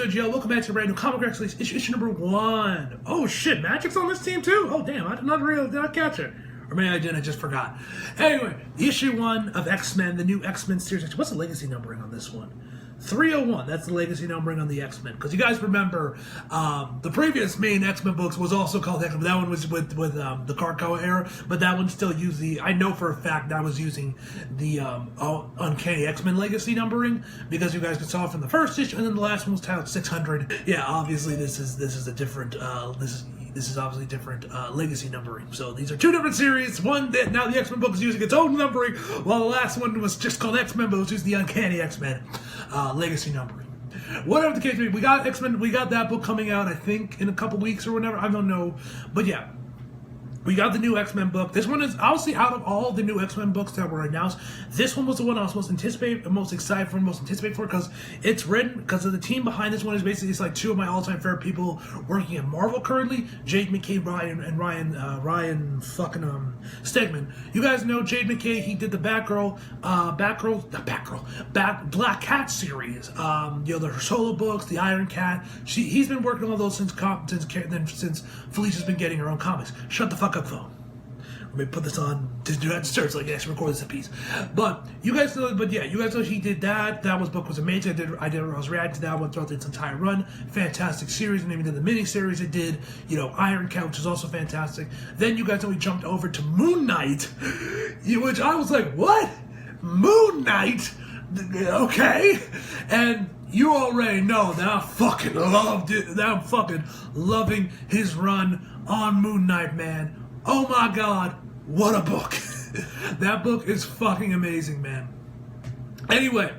good, yo? Welcome back to the brand new Comic Rex Release, issue number 1. Oh shit, Magic's on this team too? Oh damn, I did not catch it. Or maybe I did, I just forgot. Anyway, issue 1 of X-Men, the new X-Men series. What's the legacy numbering on this one? 301, that's the legacy numbering on the X-Men. Because you guys remember, the previous main X-Men books was also called X-Men. That one was with the Krakoa era, but that one still used I know for a fact that I was using the Uncanny X-Men legacy numbering, because you guys could saw it from the first issue, and then the last one was titled 600. Yeah, obviously this is a different, this is obviously different legacy numbering. So these are two different series. One that now the X-Men book is using its own numbering, while the last one was just called X-Men, but it was just the Uncanny X-Men legacy numbering. Whatever the case may be, we got X-Men, we got that book coming out, I think, in a couple weeks or whatever. I don't know. But yeah. We got the new X-Men book. This one is, obviously, out of all the new X-Men books that were announced, this one was the one I was most excited for, most anticipated for, because it's written, because of the team behind this one is basically, it's like two of my all-time favorite people working at Marvel currently, Jade McKay, Ryan Stegman. You guys know Jade McKay, he did the Black Cat series, her solo books, the Iron Cat. He's been working on all those since Felicia's been getting her own comics. Shut the fuck up, phone. Let me put this on to do that search so I can actually record this in peace. But you guys know, he did that. That book was amazing. I was reacting to that one throughout its entire run. Fantastic series, and even did the mini series it did. Iron Cat, which is also fantastic. Then you guys know we jumped over to Moon Knight, which I was like, what? Moon Knight? Okay, and you already know that I fucking loved it. That I'm fucking loving his run on Moon Knight, man. Oh my god, what a book. That book is fucking amazing, man. Anyway,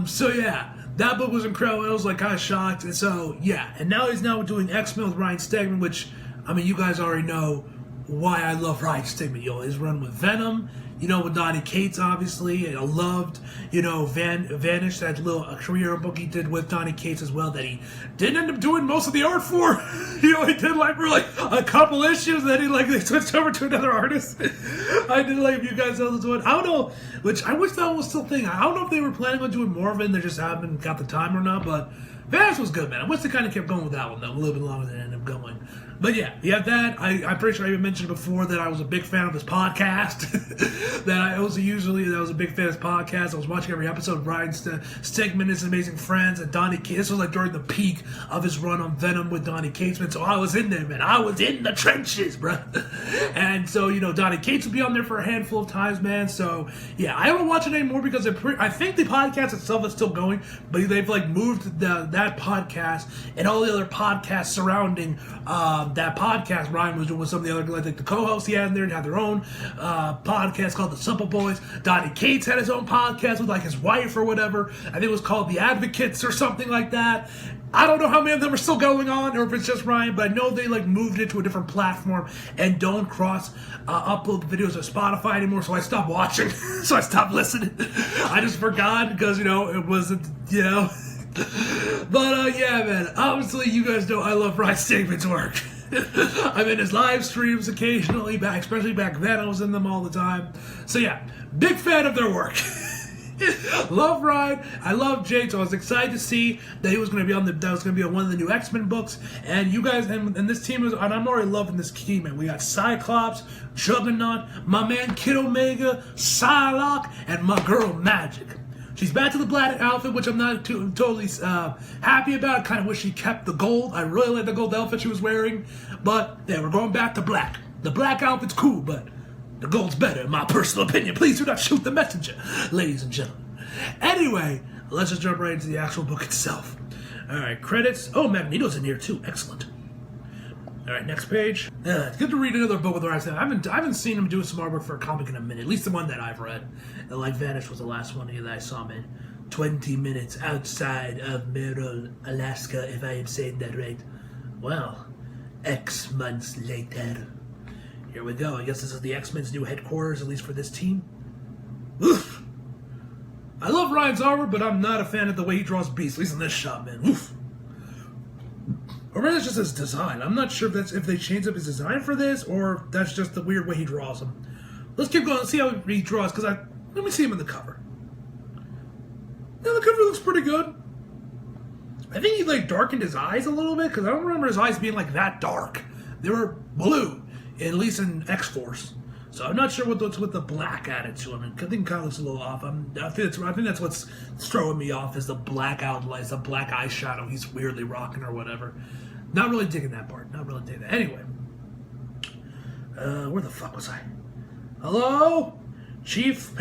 so yeah, that book was incredible. I was like kind of shocked. And so yeah, and now he's doing X-Men with Ryan Stegman, which, I mean, you guys already know why I love Ryan Stegman. His run with Venom, with Donny Cates, obviously. I loved, Vanish, that little career book he did with Donny Cates as well, that he didn't end up doing most of the art for. He did for a couple issues, and then they switched over to another artist. I did if you guys know this one. I don't know, which I wish that was still a thing. I don't know if they were planning on doing more of it and they just haven't got the time or not, but Vanish was good, man. I wish they kind of kept going with that one, though, a little bit longer than it ended up going. But yeah, you have that. I'm pretty sure I even mentioned before that I was a big fan of his podcast. That I was a big fan of his podcast. I was watching every episode. Ryan Stegman, His Amazing Friends, and Donny Cates. This was during the peak of his run on Venom with Donny Cates, man. So I was in there, man. I was in the trenches, bro. And so, Donny Cates would be on there for a handful of times, man. So yeah, I don't watch it anymore because I think the podcast itself is still going, but they've moved that podcast and all the other podcasts surrounding that podcast Ryan was doing with some of the other, the co-hosts he had in there, and had their own podcast called The Simple Boys. Donny Cates had his own podcast with his wife or whatever. I think it was called The Advocates or something like that. I don't know how many of them are still going on, or if it's just Ryan, but I know they moved it to a different platform and don't cross upload the videos to Spotify anymore, so I stopped watching. So I stopped listening. I just forgot because, it wasn't, But yeah, man, obviously you guys know I love Ryan Stegman's work. I'm in his live streams occasionally, especially back then. I was in them all the time. So yeah, big fan of their work. Love Ryan. I love Jade, so I was excited to see that he was going to be on one of the new X-Men books. And you guys, and this team and I'm already loving this team, man. We got Cyclops, Juggernaut, my man Kid Omega, Psylocke, and my girl Magic. She's back to the black outfit, which I'm not totally happy about. I kind of wish she kept the gold. I really like the gold outfit she was wearing. But yeah, we're going back to black. The black outfit's cool, but the gold's better, in my personal opinion. Please do not shoot the messenger, ladies and gentlemen. Anyway, let's just jump right into the actual book itself. Alright, credits. Oh, Magneto's in here too. Excellent. Alright, next page. It's good to read another book with Ryan Stegman. I haven't seen him do some artwork for a comic in a minute. At least the one that I've read. Vanish was the last one that I saw, man. 20 minutes outside of Merrill, Alaska, if I am saying that right. Well, X months later. Here we go. I guess this is the X-Men's new headquarters, at least for this team. Oof. I love Ryan's artwork, but I'm not a fan of the way he draws beasts, at least in this shot, man. Oof. Or maybe it's just his design. I'm not sure if they changed up his design for this, or if that's just the weird way he draws them. Let's keep going and see how he draws, because let me see him in the cover. Yeah, the cover looks pretty good. I think he like darkened his eyes a little bit because I don't remember his eyes being like that dark. They were blue, at least in X-Force. So I'm not sure what's with the black added to him. I think it kind of looks a little off. I think that's what's throwing me off is the black outlines, the black eyeshadow he's weirdly rocking or whatever. Not really digging that part. Not really digging that. Anyway, where the fuck was I? Hello, Chief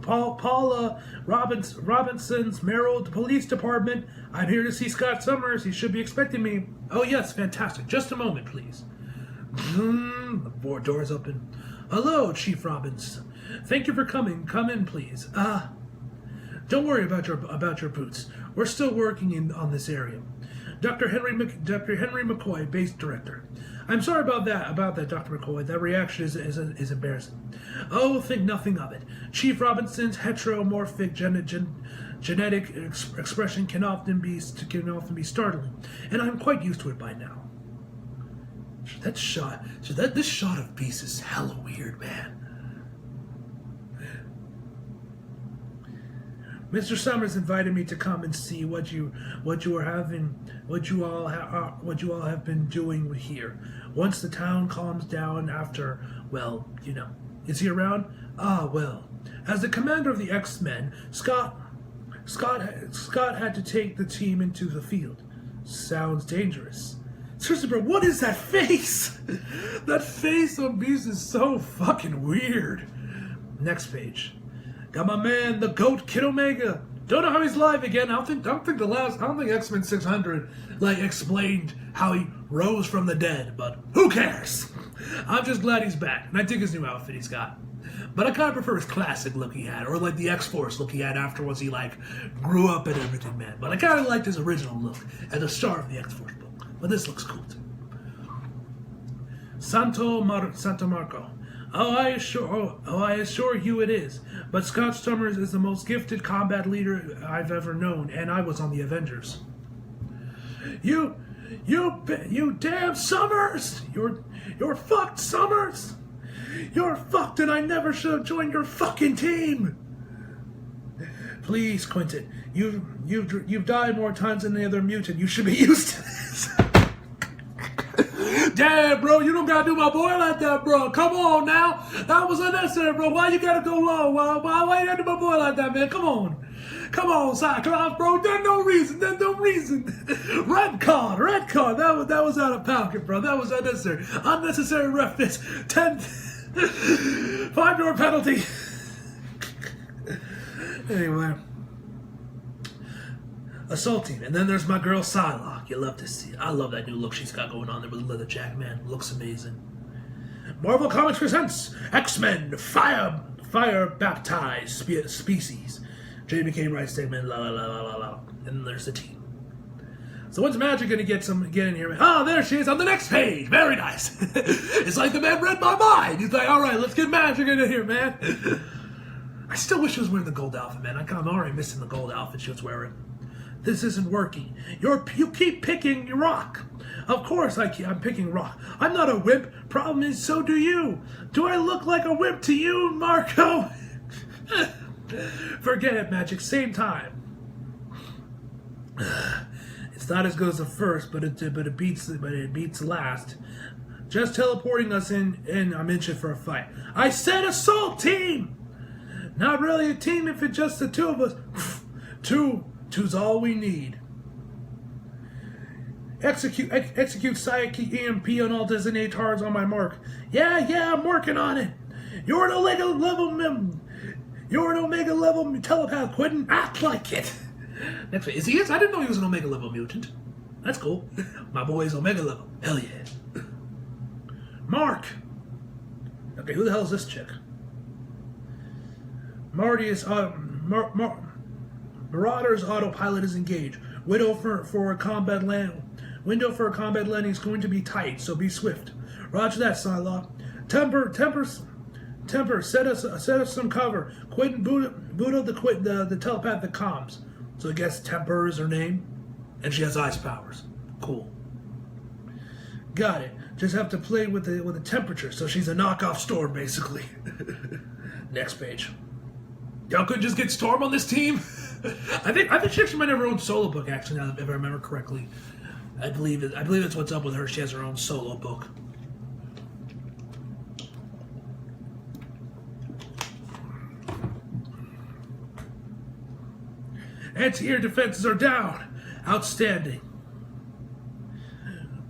Paula Robinson's Merrill Police Department. I'm here to see Scott Summers. He should be expecting me. Oh yes, fantastic. Just a moment, please. The door's open. Hello, Chief Robinson. Thank you for coming. Come in, please. Don't worry about your boots. We're still working on this area. Dr. Henry McCoy, base director. I'm sorry about that, Dr. McCoy. That reaction is embarrassing. Oh, think nothing of it. Chief Robinson's heteromorphic genetic expression can often be startling, and I'm quite used to it by now. This shot of Beast is hella weird, man. Mr. Summers invited me to come and see what you all have been doing here. Once the town calms down after, well, you know. Is he around? Ah, well. As the commander of the X-Men, Scott had to take the team into the field. Sounds dangerous. Seriously, bro, what is that face? That face on Beast is so fucking weird. Next page. Got my man, the GOAT, Kid Omega. Don't know how he's live again. I don't think X-Men 600 explained how he rose from the dead, but who cares? I'm just glad he's back, and I dig his new outfit he's got. But I kind of prefer his classic look he had, or like the X-Force look he had afterwards he grew up and everything, man. But I kind of liked his original look at the start of the X-Force book. But this looks cool too. Santo Marco. I assure you it is. But Scott Summers is the most gifted combat leader I've ever known, and I was on the Avengers. You damn Summers! You're fucked, Summers! You're fucked, and I never should have joined your fucking team. Please, Quentin, you've died more times than any other mutant. You should be used to this. Damn, bro, you don't gotta do my boy like that, bro. Come on now. That was unnecessary, bro. Why you gotta go low? Why you gotta do my boy like that, man? Come on, Cyclops, bro. There's no reason. Red card. That was out of pocket, bro. That was unnecessary. Unnecessary roughness. 5-door penalty. Anyway. Assault team. And then there's my girl Psylocke. You love to see it. I love that new look she's got going on there with the leather jacket, man. Looks amazing. Marvel Comics presents X-Men Fire Baptized Species. JBK writes statement, la la la la la la. And then there's the team. So when's Magic gonna get in here? Ah, there she is on the next page. Very nice. It's like the man read my mind. He's like, all right, let's get Magic in here, man. I still wish she was wearing the gold outfit, man. I'm already missing the gold outfit she was wearing. This isn't working. You keep picking rock. Of course I'm picking rock. I'm not a wimp. Problem is, so do you. Do I look like a wimp to you, Marco? Forget it, Magic. Same time. It's not as good as the first, but it beats last. Just teleporting us in, I'm itching for a fight. I said assault team. Not really a team if it's just the two of us. Two's all we need. Execute Psychic EMP on all designated targets on my mark. Yeah, I'm working on it. You're an Omega level telepath, Quentin. Act like it. Next week. Is he? I didn't know he was an Omega level mutant. That's cool. My boy's Omega level. Hell yeah. Mark. Okay, who the hell is this chick? Marty is Marauder's autopilot is engaged. Window for a combat landing is going to be tight, so be swift. Roger that, Psylocke. Temper, set us some cover. Quentin boot up the telepathic comms. So I guess Temper is her name, and she has ice powers. Cool. Got it. Just have to play with the temperature, so she's a knockoff Storm, basically. Next page. Y'all couldn't just get Storm on this team? I think she actually might have her own solo book. Actually, now if I remember correctly, I believe that's what's up with her. She has her own solo book. Anti-air defenses are down. Outstanding.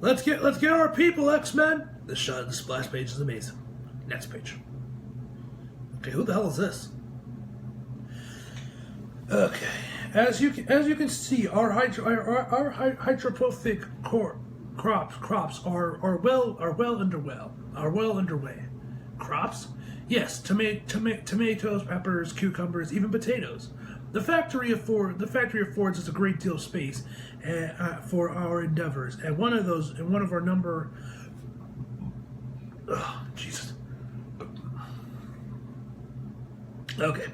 Let's get our people, X-Men. The shot of the splash page is amazing. Next page. Okay, who the hell is this? Okay, as you can see, our hydroponic crops are well underway. Crops? Yes, tomatoes, peppers, cucumbers, even potatoes. The factory affords us a great deal of space for our endeavors, and one of our number. Oh, Jesus. Okay,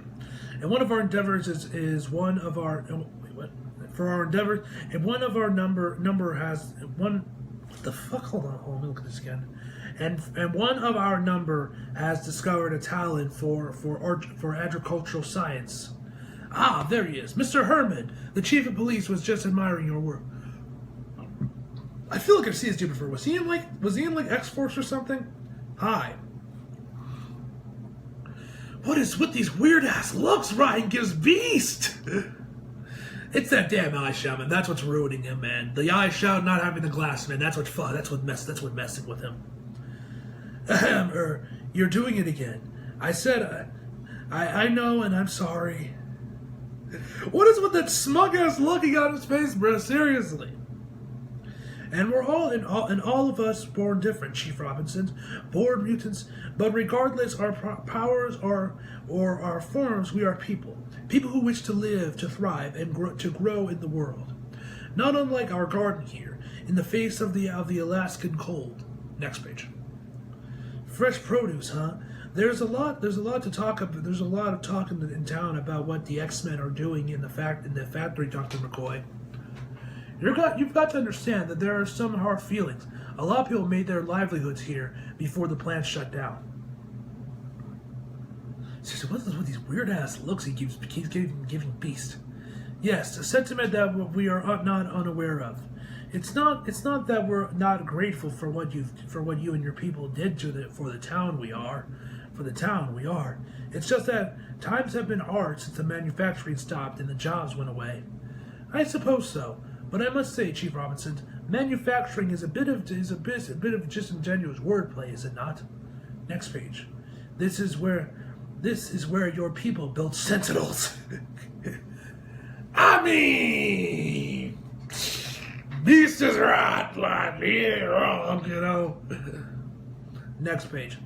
and one of our endeavors is one of our wait, what? For our endeavors, and one of our number has one. What the fuck? Hold on, let me look at this again. And one of our number has discovered a talent for agricultural science. Ah, there he is. Mr. Herman, the chief of police, was just admiring your work. I feel like I've seen this dude before. Was he in like X-Force or something? Hi. What is with these weird-ass looks Ryan gives Beast? It's that damn eye shot, man. That's what's ruining him, man. The eye shot, not having the glass, man. That's what's fun. That's what messing with him. You're doing it again. I said, I know, and I'm sorry. What is with that smug-ass looking on his face, bro? Seriously. And we're all of us born different, Chief Robinson, born mutants. But regardless our powers or our forms, we are people. People who wish to live, to thrive, and grow in the world. Not unlike our garden here, in the face of the Alaskan cold. Next page. Fresh produce, huh? There's a lot to talk about. There's a lot of talk in town about what the X-Men are doing in the factory, Dr. McCoy. You've got to understand that there are some hard feelings. A lot of people made their livelihoods here before the plant shut down. So what is with these weird ass looks he keeps giving Beast? Yes, a sentiment that we are not unaware of. It's not that we're not grateful for what you and your people did for the town we are. For the town we are. It's just that times have been hard since the manufacturing stopped and the jobs went away. I suppose so, but I must say, Chief Robinson, manufacturing is a bit of just ingenuous wordplay, is it not? Next page. This is where your people built sentinels. I mean, Beast is right, like me wrong, you know. Next page.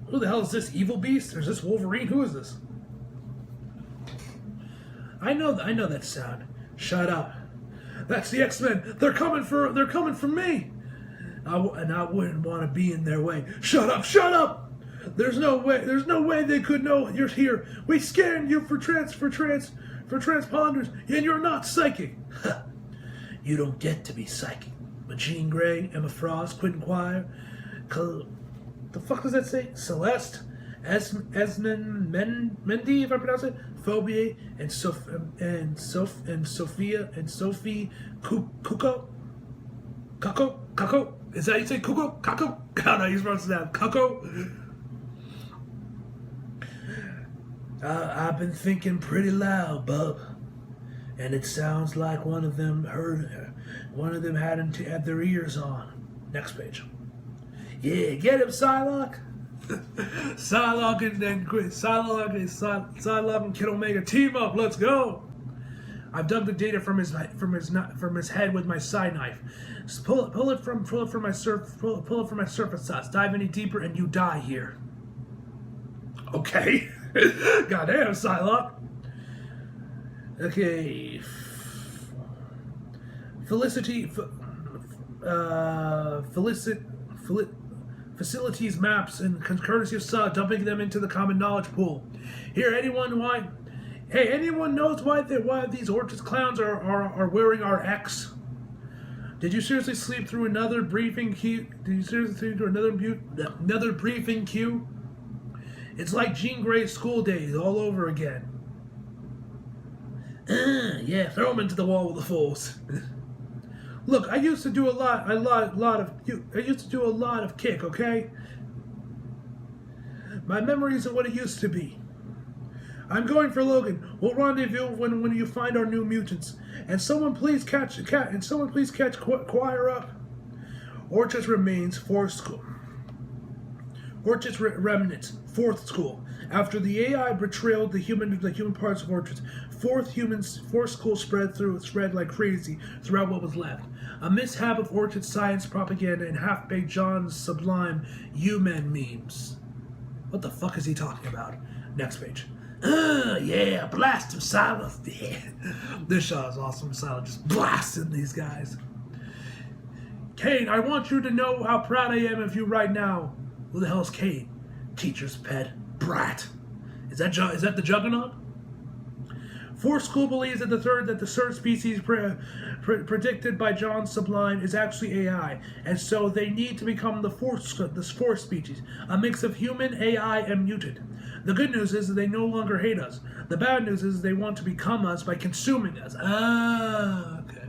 Who the hell is this? Evil Beast? Or is this Wolverine? Who is this? I know that sound. Shut up. That's the X-Men. They're coming for me. I wouldn't want to be in their way. Shut up. Shut up. There's no way they could know you're here. We scanned you for transponders, and you're not psychic. You don't get to be psychic. But Jean Grey, Emma Frost, Quentin Quire, the fuck does that say? Celeste, Esmond Mendy, if I pronounce it, Phobia, and Sophie Kuko. Kako? Is that how you say Kuko? Kako? God, no, you're supposed to that. Kako? I've been thinking pretty loud, bub. And it sounds like one of them had their ears on. Next page. Yeah, get him, Psylocke. Psylocke and Kid Omega team up. Let's go. I've dug the data from his head with my side knife. Just pull it from my surface sauce. Dive any deeper and you die here. Okay. Goddamn, Psylocke. Okay. Facilities maps and courtesy of Saw, dumping them into the common knowledge pool. Here, anyone knows why these Orchis clowns are wearing our X? Did you seriously sleep through another briefing queue? Another briefing queue? It's like Jean Grey's school days all over again. Yeah, throw him into the wall with the force. Look, I used to do a lot of kick, okay? My memory isn't what it used to be. I'm going for Logan. We'll rendezvous when you find our new mutants. And someone please catch Quire up. Orchis remains fourth school. Orchis remnants fourth school. After the AI betrayed the human parts of Orchis, fourth school spread like crazy throughout what was left. A mishap of Orchid science propaganda and half-baked John's sublime U-Men memes. What the fuck is he talking about? Next page. Yeah, blast him, Silent. Yeah. This shot is awesome. Silent just blasting these guys. Kane, I want you to know how proud I am of you right now. Who the hell's Kane? Teacher's pet. Brat. Is that the Juggernaut? Fourth school believes that the third species predicted by John Sublime is actually AI, and so they need to become the fourth species, a mix of human, AI, and mutant. The good news is that they no longer hate us. The bad news is they want to become us by consuming us. Ah, okay.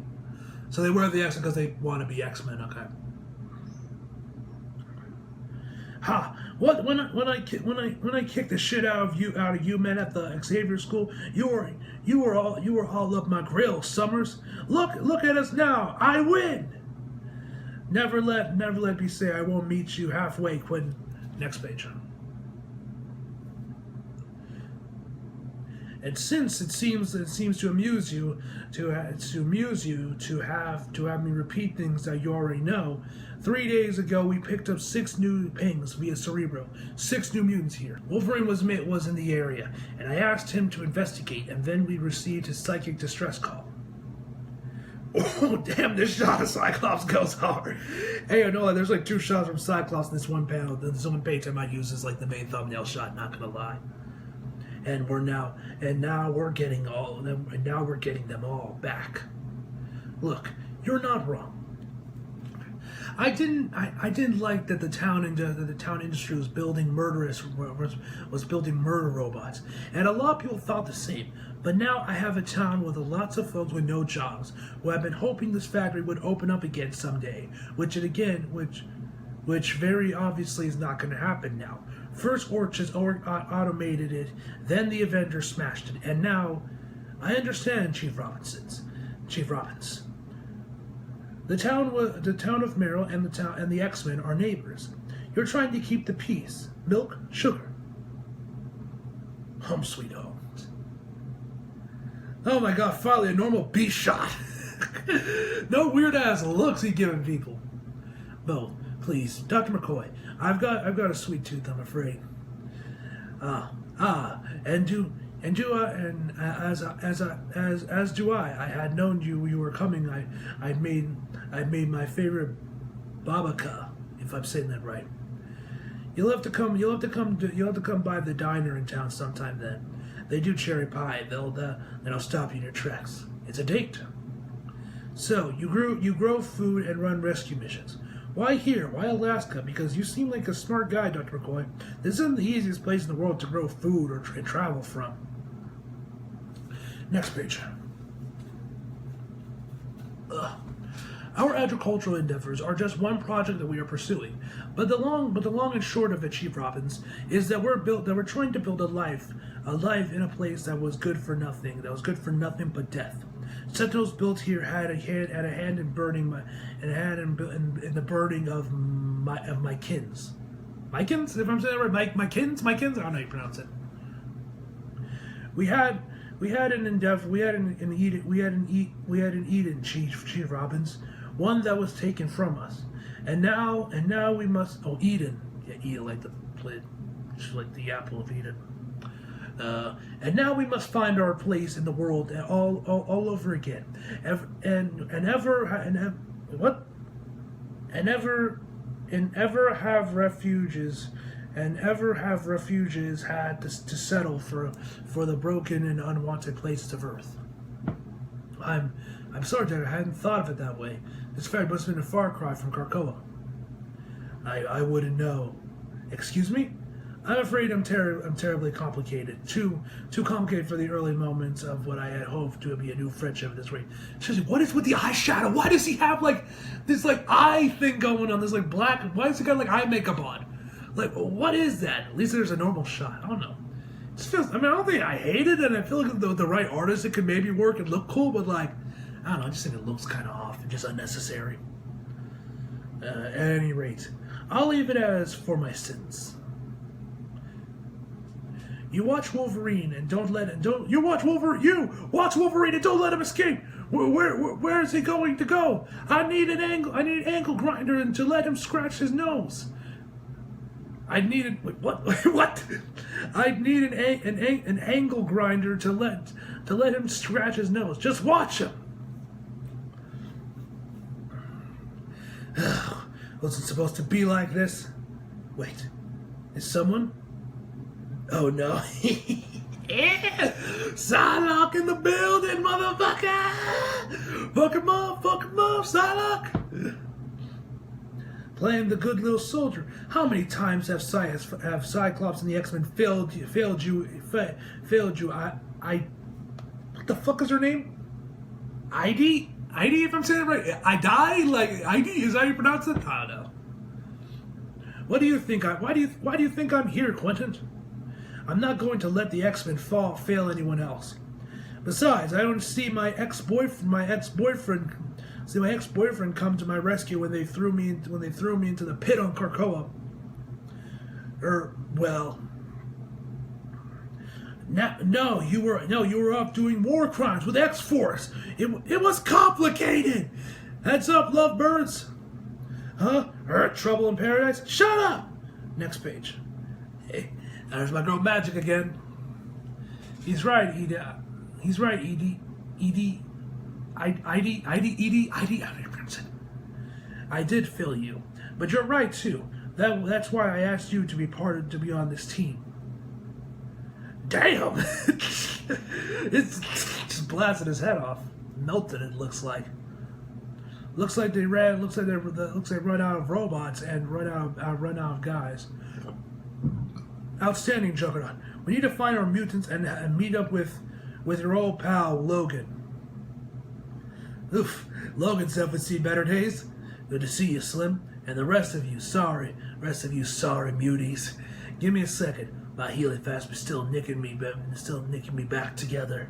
So they wear the X because they want to be X-Men. Okay. Ha! What? When I kicked the shit out of you men at the Xavier School, you were all up my grill, Summers. Look at us now. I win. Never let me say I won't meet you halfway, Quinn. Next page. And since it seems to amuse you to have me repeat things that you already know, 3 days ago we picked up 6 new pings via Cerebro. 6 new mutants here. Wolverine was in the area, and I asked him to investigate, and then we received his psychic distress call. Oh damn! This shot of Cyclops goes hard. Hey, I know there's like 2 shots from Cyclops in this one panel. This one page I might use as like the main thumbnail shot. Not gonna lie. And now we're getting all of them, and now we're getting them all back. Look, you're not wrong. I didn't like that the town industry was building building murder robots, and a lot of people thought the same. But now I have a town with lots of folks with no jobs who have been hoping this factory would open up again someday, which very obviously is not going to happen now. First Orchis automated it, then the Avengers smashed it, and now I understand, Chief Robbins. The town of Merrill and the X-Men are neighbors. You're trying to keep the peace. Milk, sugar. Home sweet home. Oh my god, finally a normal beast shot. No weird ass looks he giving people. Bo, please, Dr. McCoy, I've got a sweet tooth, I'm afraid. As do I. I had known you were coming. I made my favorite babaka, if I'm saying that right. You'll have to come by the diner in town sometime then. They do cherry pie. They'll stop you in your tracks. It's a date. So you grow food and run rescue missions. Why here? Why Alaska? Because you seem like a smart guy, Dr. McCoy. This isn't the easiest place in the world to grow food or travel from. Next page. Our agricultural endeavors are just one project that we are pursuing, but the long and short of it, Chief Robbins, is that we're trying to build a life in a place that was good for nothing, but death. Sentinels built here had a hand in burning in the burning of my kins. My kins, if I'm saying that right, my kins. I don't know how you pronounce it. We had an endeavor. We had an Eden, Chief Robbins, one that was taken from us, and now we must. Oh, Eden, yeah, Eden like the plate, just like the apple of Eden. And now we must find our place in the world all over again, and ever have refuges had to settle for the broken and unwanted places of Earth. I'm sorry, Dad, I hadn't thought of it that way. This fact must have been a far cry from Krakoa. I wouldn't know. Excuse me? I'm afraid I'm terribly complicated. Too complicated for the early moments of what I had hoped to be a new friendship at this rate. Seriously, what is with the eyeshadow? Why does he have like this like eye thing going on? This like black. Why has he got like eye makeup on? Like, what is that? At least there's a normal shot. I don't know. It just feels. I mean, I don't think I hate it, and I feel like the right artist it could maybe work and look cool, but like, I don't know. I just think it looks kind of off and just unnecessary. At any rate, I'll leave it as for my sins. You watch Wolverine and don't let it. You watch Wolverine and don't let him escape. Where is he going to go? I need an angle grinder to let him scratch his nose. I need what? What? I need an angle grinder to let him scratch his nose. Just watch him. Wasn't supposed to be like this. Wait, is someone? Oh no. Psylocke in the building, motherfucker! Fuck him up, Psylocke! Playing the good little soldier. How many times have Cyclops and the X-Men failed you? What the fuck is her name? Heidi, if I'm saying it right. I die like Heidi. Is that how you pronounce it? I don't know. What do you think? Why do you think I'm here, Quentin? I'm not going to let the X-Men fail anyone else. Besides, I don't see my ex-boyfriend come to my rescue when they threw me into the pit on Krakoa. You were off doing war crimes with X-Force. It was complicated. Heads up, lovebirds. Huh? Trouble in Paradise? Shut up. Next page. Hey, there's my girl Magic again. He's right, Edie. He's right, Edie. I did feel you, but you're right too. That's why I asked you to be on this team. Damn! It's just blasted his head off, melted. It looks like. Looks like they run out of robots and run out of guys. Outstanding, Juggernaut. We need to find our mutants and meet up with your old pal Logan. Oof, Logan said we'd see better days. Good to see you, Slim, and the rest of you sorry muties. Give me a second. My healing fast was still nicking me back together.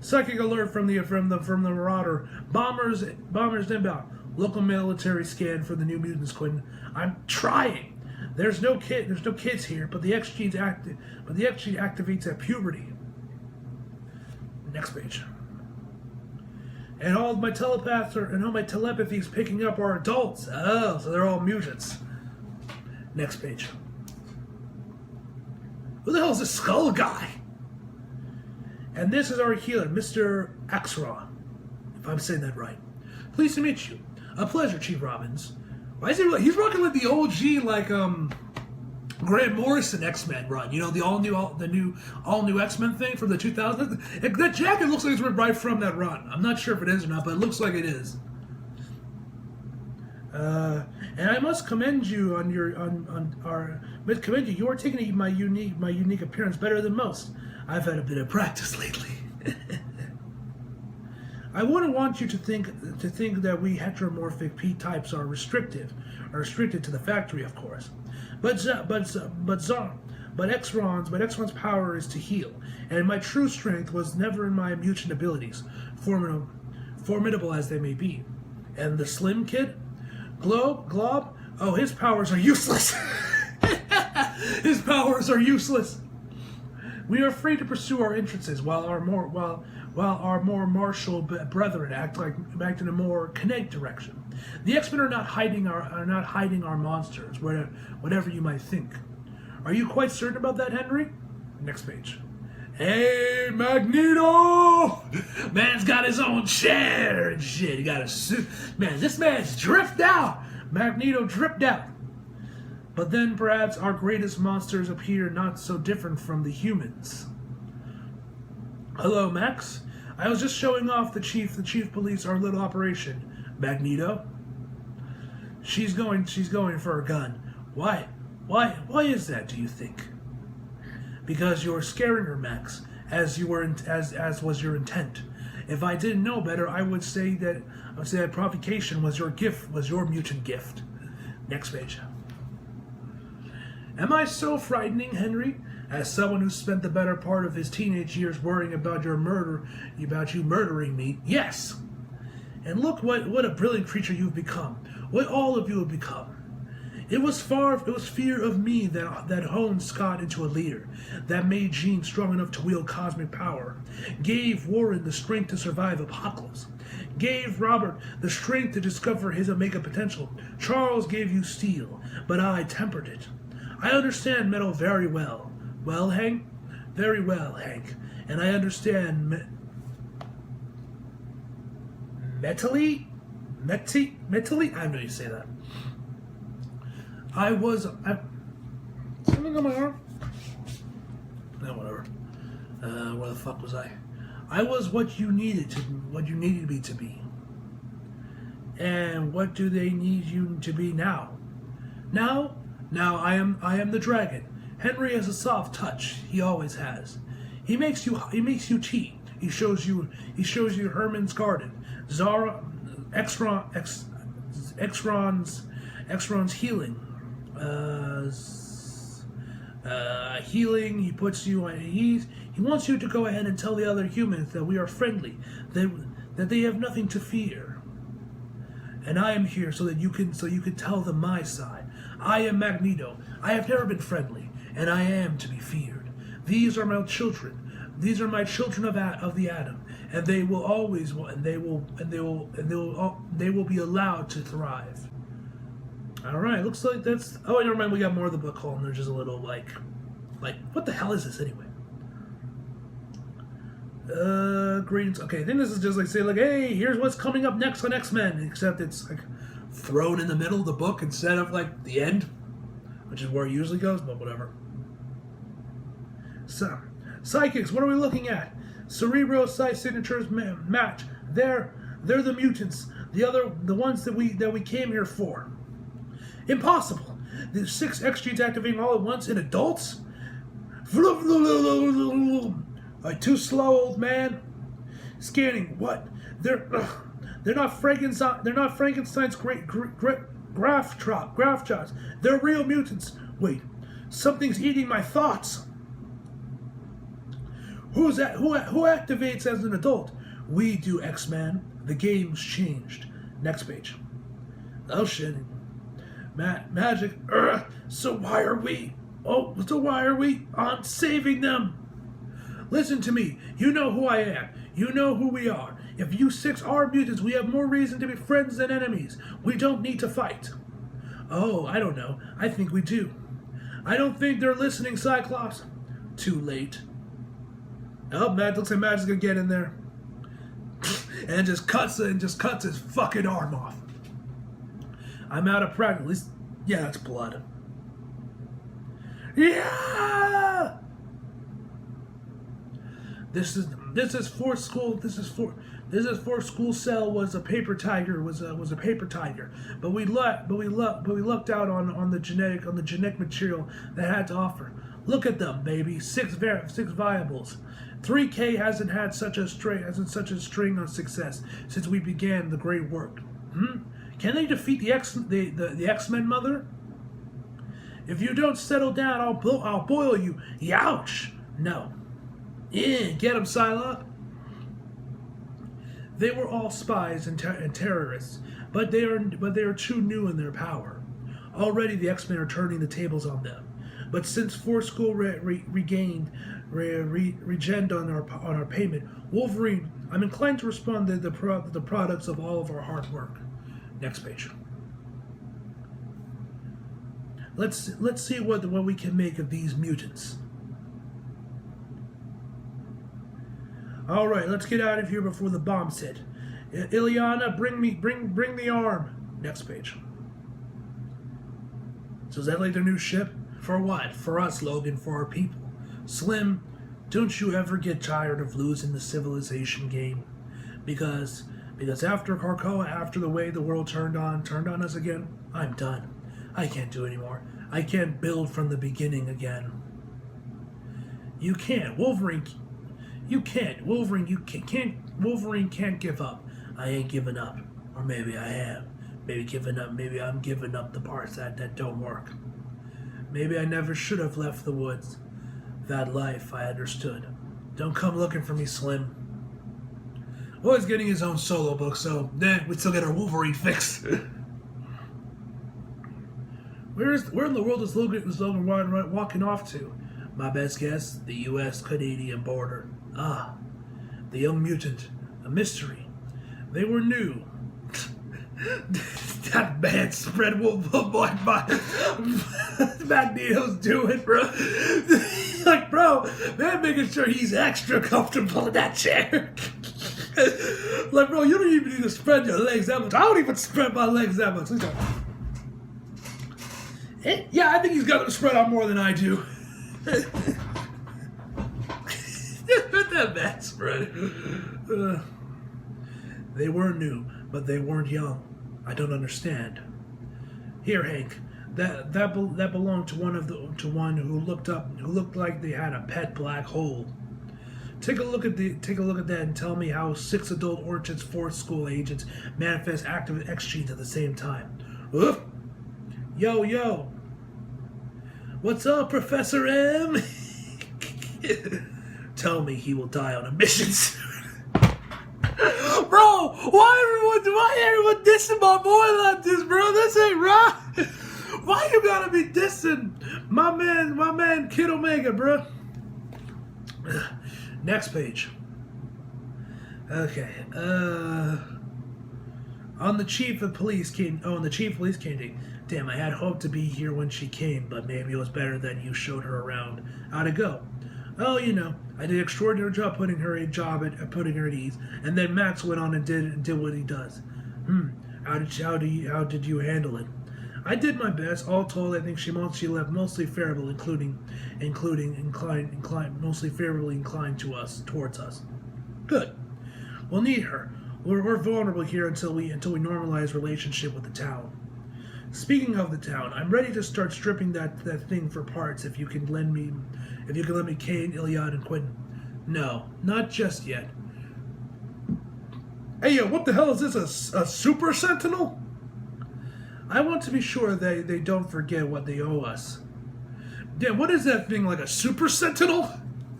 Psychic alert from the Marauder. Bombers inbound. Local military scan for the New Mutants, Quentin. I'm trying. There's no kids here, but the X gene activates at puberty. Next page. And all my telepathy is picking up are adults. Oh, so they're all mutants. Next page. Who the hell is this skull guy? And this is our healer, Mr. Axron, if I'm saying that right. Pleased to meet you. A pleasure, Chief Robbins. Why is he's rocking like the OG, like Grant Morrison X-Men run? You know, the all new X-Men thing from the 2000s. That jacket looks like it's right from that run. I'm not sure if it is or not, but it looks like it is. And I must commend you You are taking my unique appearance better than most. I've had a bit of practice lately. I wouldn't want you to think that we heteromorphic P types are restricted to the factory, of course. But X-Ron's power is to heal, and my true strength was never in my mutant abilities, formidable as they may be. And the Slim Kid, Glob, oh, his powers are useless. His powers are useless. We are free to pursue our interests while our more martial brethren act in a more kinetic direction. The X-Men are not hiding our monsters, whatever you might think. Are you quite certain about that, Henry? Next page. Hey, Magneto! Man's got his own chair and shit. He got a suit. Man, this man's dripped out. Magneto dripped out. But then perhaps our greatest monsters appear not so different from the humans. Hello, Max. I was just showing off the chief police our little operation. Magneto? She's going for a gun. Why Why is that, do you think? Because you're scaring her, Max, as was your intent. If I didn't know better, I would say that provocation was your gift, was your mutant gift. Next page. Am I so frightening, Henry? As someone who spent the better part of his teenage years worrying about you murdering me? Yes. And look what a brilliant creature you've become. What all of you have become. It was fear of me that honed Scott into a leader, that made Jean strong enough to wield cosmic power, gave Warren the strength to survive Apocalypse, gave Robert the strength to discover his Omega potential. Charles gave you steel, but I tempered it. I understand metal very well. Well, Hank? Very well, Hank. And I understand metally? Mentally? I don't know how you say that. Something on my arm? No, whatever. Where the fuck was I? I was what you needed me to be. And what do they need you to be now? Now I am the dragon. Henry has a soft touch. He always has. He makes you tea. He shows you Herman's garden. Exron's healing. Healing. He puts you on. He wants you to go ahead and tell the other humans that we are friendly, that they have nothing to fear. And I am here so you can tell them my side. I am Magneto. I have never been friendly, and I am to be feared. These are my children. These are my children of the atom, and they will always they will be allowed to thrive. All right, looks like that's. Oh, never mind. We got more of the book hole, and there's just a little like, what the hell is this anyway? Greetings. Okay, I think this is just like say like, hey, here's what's coming up next on X-Men, except it's like thrown in the middle of the book instead of like the end, which is where it usually goes. But whatever. So, psychics. What are we looking at? Cerebro psi signatures match. They're the mutants. The ones that we came here for. Impossible. The 6 X genes activating all at once in adults? Too slow, old man. Scanning. What? They're not Frankenstein. They're not Frankenstein's graph shots. They're real mutants. Wait, something's eating my thoughts. Who's that? Who activates as an adult? We do, X-Man. The game's changed. Next page. Oh shit. Magic. So why are we on saving them? Listen to me. You know who I am. You know who we are. If you 6 are mutants, we have more reason to be friends than enemies. We don't need to fight. Oh, I don't know. I think we do. I don't think they're listening, Cyclops. Too late. Oh, Matt, looks like Magic's gonna get in there. and just cuts his fucking arm off. I'm out of practice. At least, yeah, that's blood. Yeah. This is for school. This is for school cell was a paper tiger. Was a paper tiger. But we lucked out on the genetic material that had to offer. Look at them, baby. 6 viables. 3K hasn't had such a string of success since we began the great work. Can they defeat the X-Men, Mother? If you don't settle down, I'll boil you. Youch! No. Get him, Psylocke. They were all spies and terrorists, but they are too new in their power. Already, the X-Men are turning the tables on them. But since Force School regened on our payment, Wolverine, I'm inclined to respond to the products of all of our hard work. Next page. Let's see what we can make of these mutants. All right, let's get out of here before the bombs hit. Illyana, bring the arm. Next page. So is that like their new ship? For what? For us, Logan. For our people. Slim, don't you ever get tired of losing the civilization game? Because after Krakoa, after the way the world turned on us again, I'm done. I can't do anymore. I can't build from the beginning again. You can't. Wolverine, you can't. Wolverine, you can't. Wolverine can't give up. I ain't giving up. Or maybe I am. Maybe giving up. Maybe I'm giving up the parts that don't work. Maybe I never should have left the woods. That life, I understood. Don't come looking for me, Slim. Oh, he's getting his own solo book, so we still get our Wolverine fix. Where in the world is Logan walking off to? My best guess, the U.S.-Canadian border. Ah, the young mutant, a mystery. They were new. That bad spread Magneto's doing, bro. Like, bro, man, making sure he's extra comfortable in that chair. Like, bro, you don't even need to spread your legs that much. I don't even spread my legs that much. Yeah, I think he's got them spread out more than I do. That bad spread. They were new, but they weren't young. I don't understand. Here, Hank. That belonged to one who looked like they had a pet black hole. Take a look at that and tell me how 6 adult Orchard's 4th school agents manifest active X genes at the same time. Oof. Yo. What's up, Professor M? Tell me he will die on a mission soon. Bro, why everyone dissing my boy like this, bro? This ain't right. Why you gotta be dissing my man Kid Omega, bro? Next page. Okay. On the chief of police came. Oh, and the chief of police came. Damn, I had hoped to be here when she came, but maybe it was better that you showed her around. How'd it go? Oh, you know, I did an extraordinary job putting her at ease, and then Max went on and did what he does. How did you handle it? I did my best. All told, I think she left mostly favorably, mostly favorably inclined towards us. Good. We'll need her. We're vulnerable here until we normalize relationship with the town. Speaking of the town, I'm ready to start stripping that thing for parts. If you can lend me Kane, Iliad, and Quentin. No, not just yet. Hey, yo, what the hell is this? A Super Sentinel? I want to be sure they don't forget what they owe us. Damn, what is that thing, like a Super Sentinel?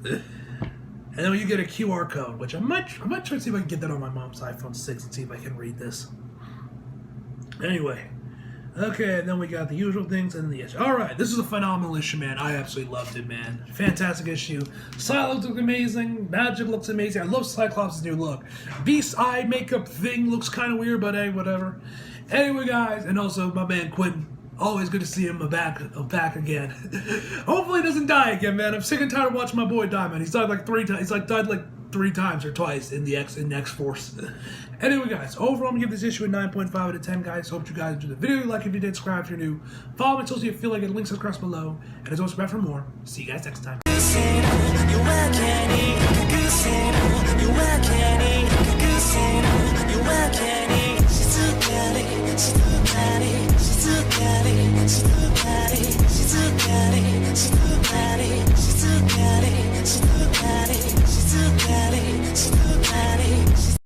And then you get a QR code, which I might try to see if I can get that on my mom's iPhone 6 and see if I can read this. Anyway. Okay, and then we got the usual things and the issue. Alright, this is a phenomenal issue, man. I absolutely loved it, man. Fantastic issue. Psylocke looks amazing. Magic looks amazing. I love Cyclops' new look. Beast's eye makeup thing looks kind of weird, but hey, whatever. Anyway, guys, and also my man Quentin. Always good to see him back again. Hopefully he doesn't die again, man. I'm sick and tired of watching my boy die, man. He's died like 3 times. Died like 3 times or twice in X-Force. Anyway, guys, overall, I'm going to give this issue a 9.5 out of 10, guys. Hope you guys enjoyed the video. Like if you did, subscribe if you're new. Follow me until you feel like it. Links across below. And as always, back for more. See you guys next time. You